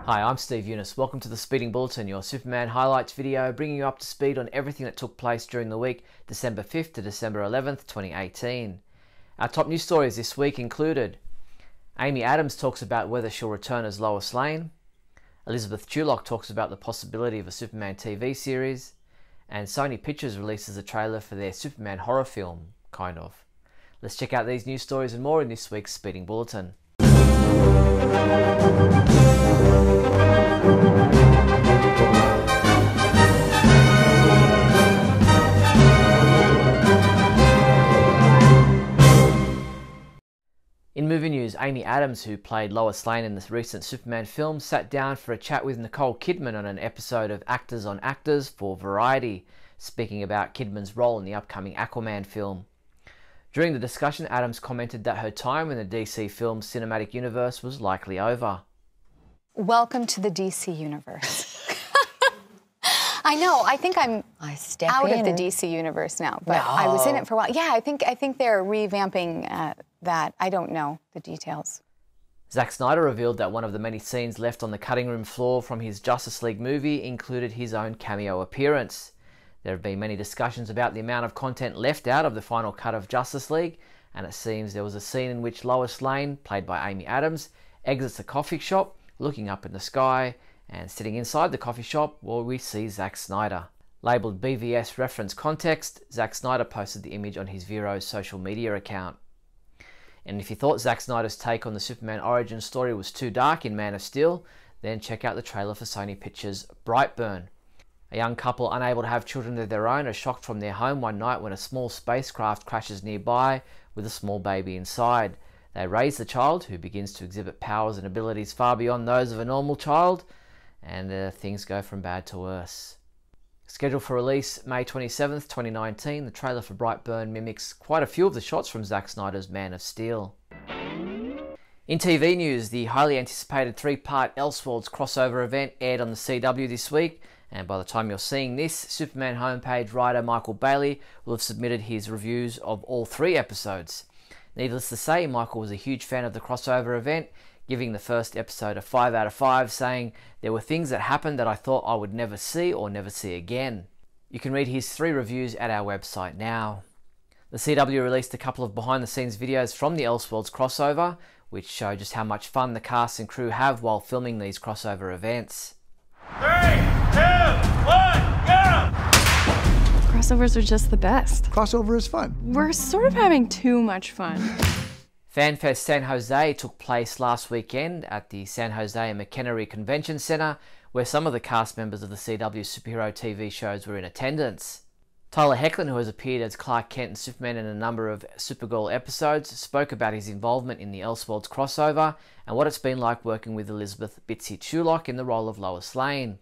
Hi, I'm Steve Younis. Welcome to the Speeding Bulletin, your Superman highlights video, bringing you up to speed on everything that took place during the week, December 5th to December 11th, 2018. Our top news stories this week included Amy Adams talks about whether she'll return as Lois Lane, Elizabeth Tulloch talks about the possibility of a Superman TV series, and Sony Pictures releases a trailer for their Superman horror film, kind of. Let's check out these news stories and more in this week's Speeding Bulletin. In movie news, Amy Adams, who played Lois Lane in the recent Superman film, sat down for a chat with Nicole Kidman on an episode of Actors on Actors for Variety, speaking about Kidman's role in the upcoming Aquaman film. During the discussion, Adams commented that her time in the DC film cinematic universe was likely over. Welcome to the DC universe. I know. I think I'm out of the DC universe now, but I was in it for a while. Yeah, I think they're revamping that. I don't know the details. Zack Snyder revealed that one of the many scenes left on the cutting room floor from his Justice League movie included his own cameo appearance. There have been many discussions about the amount of content left out of the final cut of Justice League, and it seems there was a scene in which Lois Lane, played by Amy Adams, exits a coffee shop, looking up in the sky, and sitting inside the coffee shop, well, we see Zack Snyder. Labelled BVS Reference Context, Zack Snyder posted the image on his Vero's social media account. And if you thought Zack Snyder's take on the Superman origin story was too dark in Man of Steel, then check out the trailer for Sony Pictures' Brightburn. A young couple unable to have children of their own are shocked from their home one night when a small spacecraft crashes nearby with a small baby inside. They raise the child, who begins to exhibit powers and abilities far beyond those of a normal child, and things go from bad to worse. Scheduled for release May 27th, 2019, the trailer for Brightburn mimics quite a few of the shots from Zack Snyder's Man of Steel. In TV news, the highly anticipated three-part Elseworlds crossover event aired on the CW this week, and by the time you're seeing this, Superman homepage writer Michael Bailey will have submitted his reviews of all 3 episodes. Needless to say, Michael was a huge fan of the crossover event, giving the first episode a 5 out of 5, saying, "There were things that happened that I thought I would never see or never see again." You can read his 3 reviews at our website now. The CW released a couple of behind-the-scenes videos from the Elseworlds crossover, which show just how much fun the cast and crew have while filming these crossover events. 3, 2, 1, go! Crossovers are just the best. Crossover is fun. We're sort of having too much fun. FanFest San Jose took place last weekend at the San Jose McEnery Convention Center, where some of the cast members of the CW superhero TV shows were in attendance. Tyler Hoechlin, who has appeared as Clark Kent and Superman in a number of Supergirl episodes, spoke about his involvement in the Elseworlds crossover and what it's been like working with Elizabeth "Bitsy" Tulloch in the role of Lois Lane.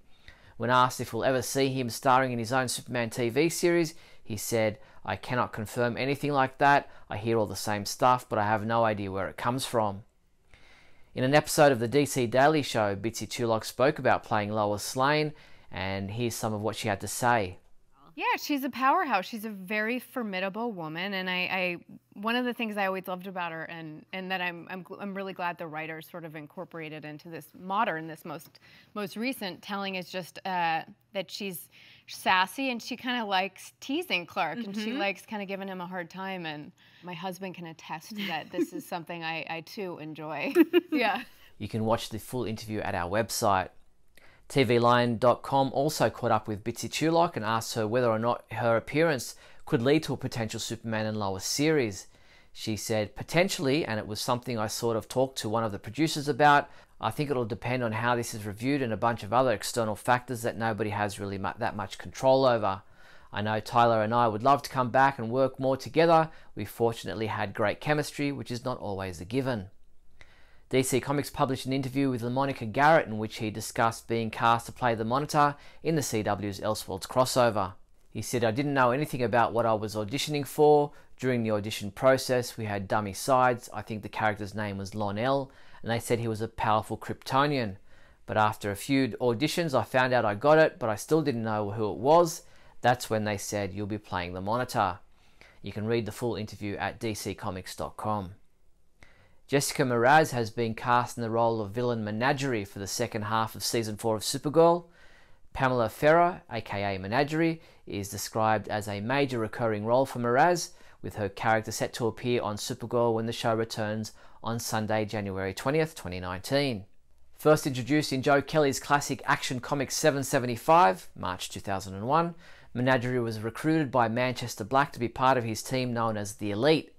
When asked if we'll ever see him starring in his own Superman TV series, he said, "I cannot confirm anything like that. I hear all the same stuff, but I have no idea where it comes from." In an episode of the DC Daily Show, Bitsy Tulloch spoke about playing Lois Lane, and here's some of what she had to say. Yeah, she's a powerhouse. She's a very formidable woman, and I one of the things I always loved about her, and that I'm really glad the writers sort of incorporated into this most recent telling is just that she's sassy and she kind of likes teasing Clark, and she likes kind of giving him a hard time. And my husband can attest that this is something I too enjoy. Yeah. You can watch the full interview at our website. TVLine.com also caught up with Bitsy Tulloch and asked her whether or not her appearance could lead to a potential Superman and Lois series. She said, "Potentially, and it was something I sort of talked to one of the producers about. I think it'll depend on how this is reviewed and a bunch of other external factors that nobody has really that much control over. I know Tyler and I would love to come back and work more together. We fortunately had great chemistry, which is not always a given." DC Comics published an interview with LaMonica Garrett in which he discussed being cast to play the Monitor in the CW's Elseworlds crossover. He said, "I didn't know anything about what I was auditioning for. During the audition process, we had dummy sides. I think the character's name was Lon-El, and they said he was a powerful Kryptonian. But after a few auditions, I found out I got it, but I still didn't know who it was. That's when they said, you'll be playing the Monitor." You can read the full interview at dccomics.com. Jessica Mraz has been cast in the role of villain Menagerie for the second half of Season 4 of Supergirl. Pamela Ferrer, aka Menagerie, is described as a major recurring role for Mraz, with her character set to appear on Supergirl when the show returns on Sunday, January 20th, 2019. First introduced in Joe Kelly's classic Action Comics 775, March 2001, Menagerie was recruited by Manchester Black to be part of his team known as the Elite.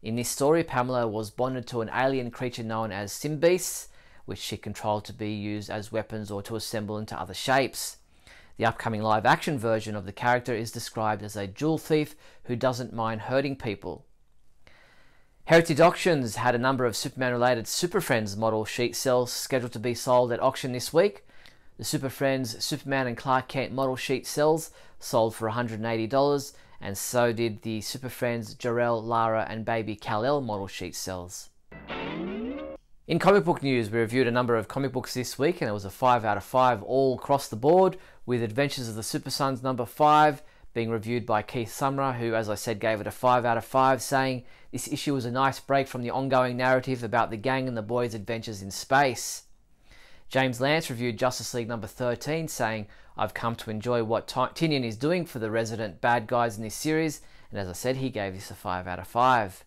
In this story, Pamela was bonded to an alien creature known as Symbeasts, which she controlled to be used as weapons or to assemble into other shapes. The upcoming live-action version of the character is described as a jewel thief who doesn't mind hurting people. Heritage Auctions had a number of Superman-related Super Friends model sheet cells scheduled to be sold at auction this week. The Super Friends Superman and Clark Kent model sheet cells sold for $180, and so did the Super Friends Jor-El, Lara and Baby Kal-El model sheet cells. In comic book news, we reviewed a number of comic books this week, and it was a 5 out of 5 all across the board, with Adventures of the Super Sons number 5 being reviewed by Keith Sumner, who, as I said, gave it a 5 out of 5, saying this issue was a nice break from the ongoing narrative about the gang and the boys' adventures in space. James Lance reviewed Justice League number 13, saying, I've come to enjoy what Tynion is doing for the resident bad guys in this series, and as I said, he gave this a 5 out of 5.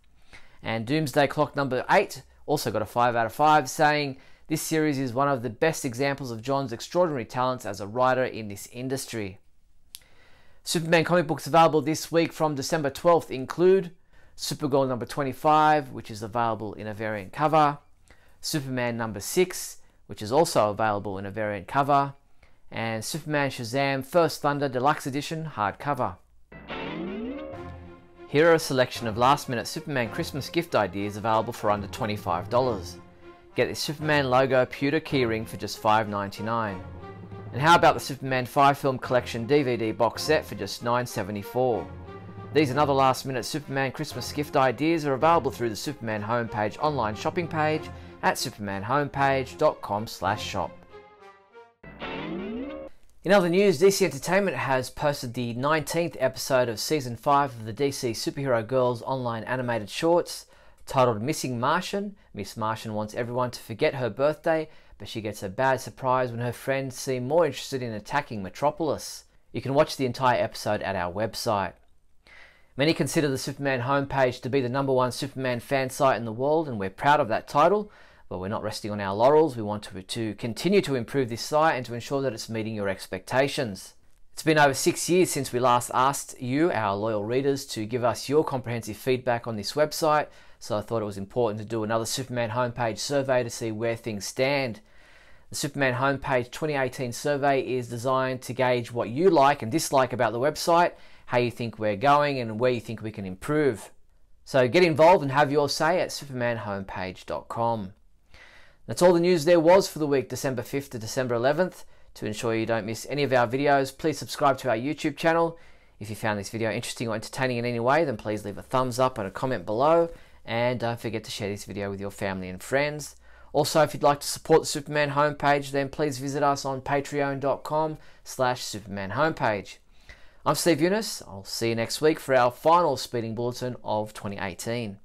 And Doomsday Clock number 8 also got a 5 out of 5, saying, this series is one of the best examples of John's extraordinary talents as a writer in this industry. Superman comic books available this week from December 12th include Supergirl number 25, which is available in a variant cover, Superman number 6, which is also available in a variant cover, and Superman Shazam First Thunder Deluxe Edition hardcover. Here are a selection of last-minute Superman Christmas gift ideas available for under $25. Get the Superman logo pewter keyring for just $5.99. And how about the Superman 5-film collection DVD box set for just $9.74? These and other last-minute Superman Christmas gift ideas are available through the Superman homepage online shopping page at supermanhomepage.com/shop. In other news, DC Entertainment has posted the 19th episode of Season 5 of the DC Superhero Girls online animated shorts, titled Missing Martian. Miss Martian wants everyone to forget her birthday, but she gets a bad surprise when her friends seem more interested in attacking Metropolis. You can watch the entire episode at our website. Many consider the Superman homepage to be the #1 Superman fan site in the world, and we're proud of that title, but we're not resting on our laurels. We want to continue to improve this site and to ensure that it's meeting your expectations. It's been over 6 years since we last asked you, our loyal readers, to give us your comprehensive feedback on this website, so I thought it was important to do another Superman homepage survey to see where things stand. The Superman homepage 2018 survey is designed to gauge what you like and dislike about the website, how you think we're going, and where you think we can improve. So get involved and have your say at supermanhomepage.com. That's all the news there was for the week December 5th to December 11th. To ensure you don't miss any of our videos, please subscribe to our YouTube channel. If you found this video interesting or entertaining in any way, then please leave a thumbs up and a comment below. And don't forget to share this video with your family and friends. Also, if you'd like to support the Superman homepage, then please visit us on patreon.com/Superman homepage. I'm Steve Younis. I'll see you next week for our final speeding bulletin of 2018.